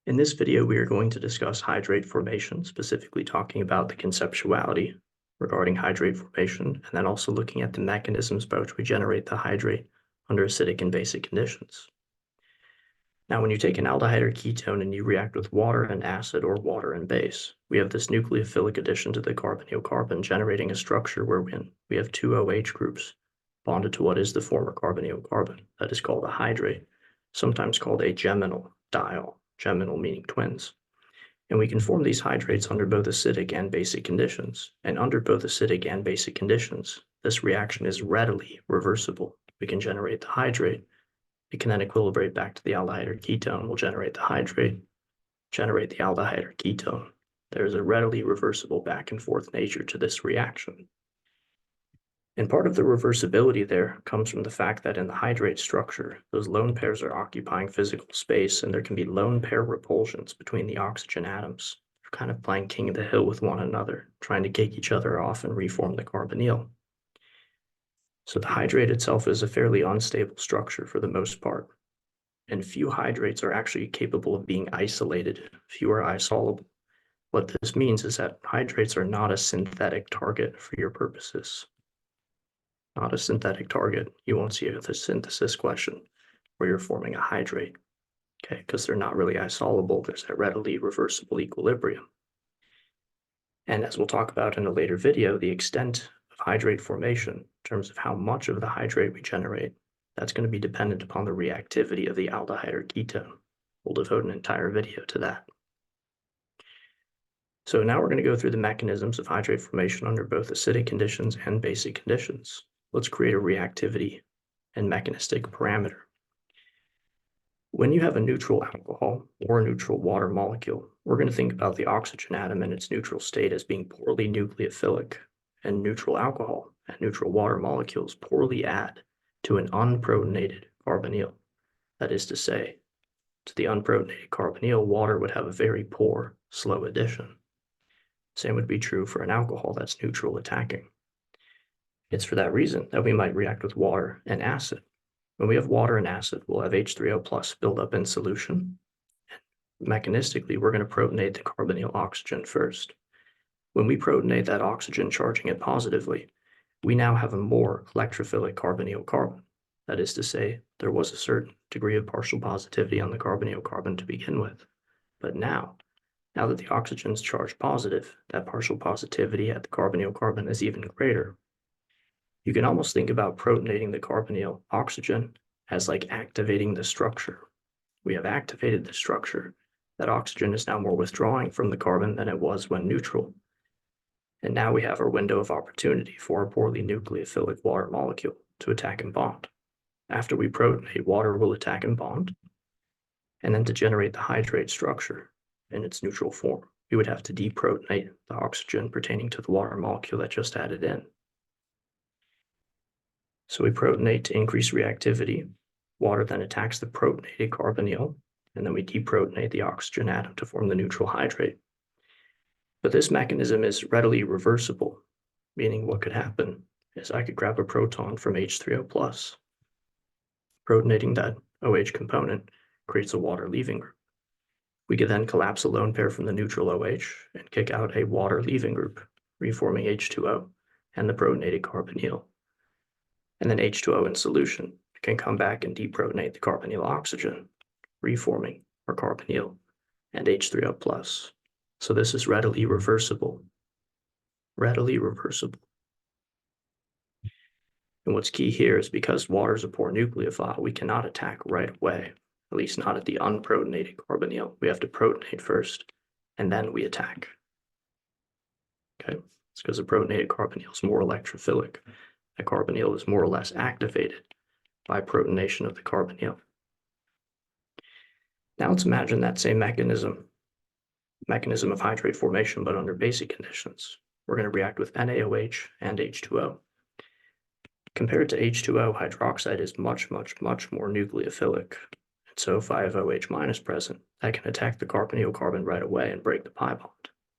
In this video, we are going to discuss hydrate formation, specifically talking about the conceptuality regarding hydrate formation, and then also looking at the mechanisms by which we generate the hydrate under acidic and basic conditions. Now, when you take an aldehyde or ketone and you react with water and acid or water and base, we have this nucleophilic addition to the carbonyl carbon, generating a structure wherein we have two OH groups bonded to what is the former carbonyl carbon. That is called a hydrate, sometimes called a geminal diol. Geminal meaning twins. And we can form these hydrates under both acidic and basic conditions. And under both acidic and basic conditions, this reaction is readily reversible. We can generate the hydrate. It can then equilibrate back to the aldehyde or ketone. We'll generate the hydrate, generate the aldehyde or ketone. There's a readily reversible back and forth nature to this reaction. And part of the reversibility there comes from the fact that in the hydrate structure, those lone pairs are occupying physical space, and there can be lone pair repulsions between the oxygen atoms. They're kind of playing king of the hill with one another, trying to kick each other off and reform the carbonyl. So the hydrate itself is a fairly unstable structure for the most part, and few hydrates are actually capable of being isolated. Few are isoluble. What this means is that hydrates are not a synthetic target for your purposes. Not a synthetic target. You won't see the synthesis question where you're forming a hydrate, okay, because they're not really isoluble. There's that readily reversible equilibrium. And as we'll talk about in a later video, the extent of hydrate formation, in terms of how much of the hydrate we generate, that's going to be dependent upon the reactivity of the aldehyde or ketone. We'll devote an entire video to that. So now we're going to go through the mechanisms of hydrate formation under both acidic conditions and basic conditions. Let's create a reactivity and mechanistic parameter. When you have a neutral alcohol or a neutral water molecule, we're going to think about the oxygen atom in its neutral state as being poorly nucleophilic, and neutral alcohol and neutral water molecules poorly add to an unprotonated carbonyl. That is to say, to the unprotonated carbonyl, water would have a very poor, slow addition. Same would be true for an alcohol that's neutral attacking. It's for that reason that we might react with water and acid. When we have water and acid, we'll have H3O plus build up in solution. Mechanistically, we're going to protonate the carbonyl oxygen first. When we protonate that oxygen, charging it positively, we now have a more electrophilic carbonyl carbon. That is to say, there was a certain degree of partial positivity on the carbonyl carbon to begin with. But now that the oxygen is charged positive, that partial positivity at the carbonyl carbon is even greater. You can almost think about protonating the carbonyl oxygen as like activating the structure. We have activated the structure. That oxygen is now more withdrawing from the carbon than it was when neutral. And now we have our window of opportunity for a poorly nucleophilic water molecule to attack and bond. After we protonate, water will attack and bond. And then to generate the hydrate structure in its neutral form, we would have to deprotonate the oxygen pertaining to the water molecule that just added in. So we protonate to increase reactivity. Water then attacks the protonated carbonyl, and then we deprotonate the oxygen atom to form the neutral hydrate. But this mechanism is readily reversible, meaning what could happen is I could grab a proton from H3O plus. Protonating that OH component creates a water leaving group. We could then collapse a lone pair from the neutral OH and kick out a water leaving group, reforming H2O and the protonated carbonyl. And then H2O in solution can come back and deprotonate the carbonyl oxygen, reforming our carbonyl and H3O plus. So this is readily reversible. Readily reversible. And what's key here is because water is a poor nucleophile, we cannot attack right away, at least not at the unprotonated carbonyl. We have to protonate first, and then we attack. Okay, it's because the protonated carbonyl is more electrophilic. The carbonyl is more or less activated by protonation of the carbonyl. Now let's imagine that same mechanism of hydrate formation, but under basic conditions. We're going to react with NaOH and H2O. Compared to H2O, hydroxide is much, much, much more nucleophilic. And so if I have OH minus present, I can attack the carbonyl carbon right away and break the pi bond.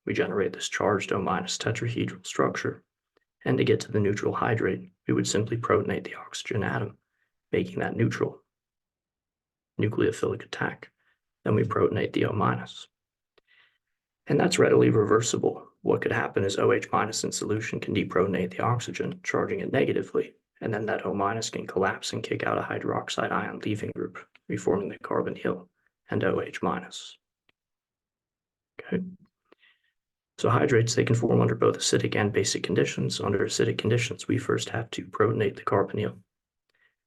We generate this charged O minus tetrahedral structure. And to get to the neutral hydrate, we would simply protonate the oxygen atom, making that neutral nucleophilic attack. Then we protonate the O-. And that's readily reversible. What could happen is OH- in solution can deprotonate the oxygen, charging it negatively, and then that O- can collapse and kick out a hydroxide ion leaving group, reforming the carbonyl and OH-. Okay. So hydrates, they can form under both acidic and basic conditions. Under acidic conditions, we first have to protonate the carbonyl.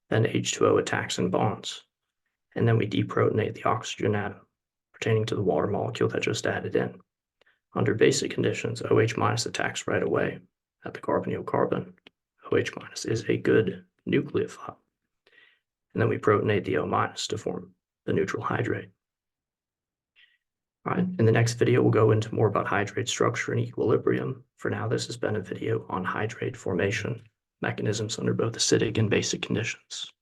Then H2O attacks and bonds. And then we deprotonate the oxygen atom pertaining to the water molecule that just added in. Under basic conditions, OH- attacks right away at the carbonyl carbon. OH- is a good nucleophile. And then we protonate the O- to form the neutral hydrate. All right, in the next video, we'll go into more about hydrate structure and equilibrium. For now, this has been a video on hydrate formation, mechanisms under both acidic and basic conditions.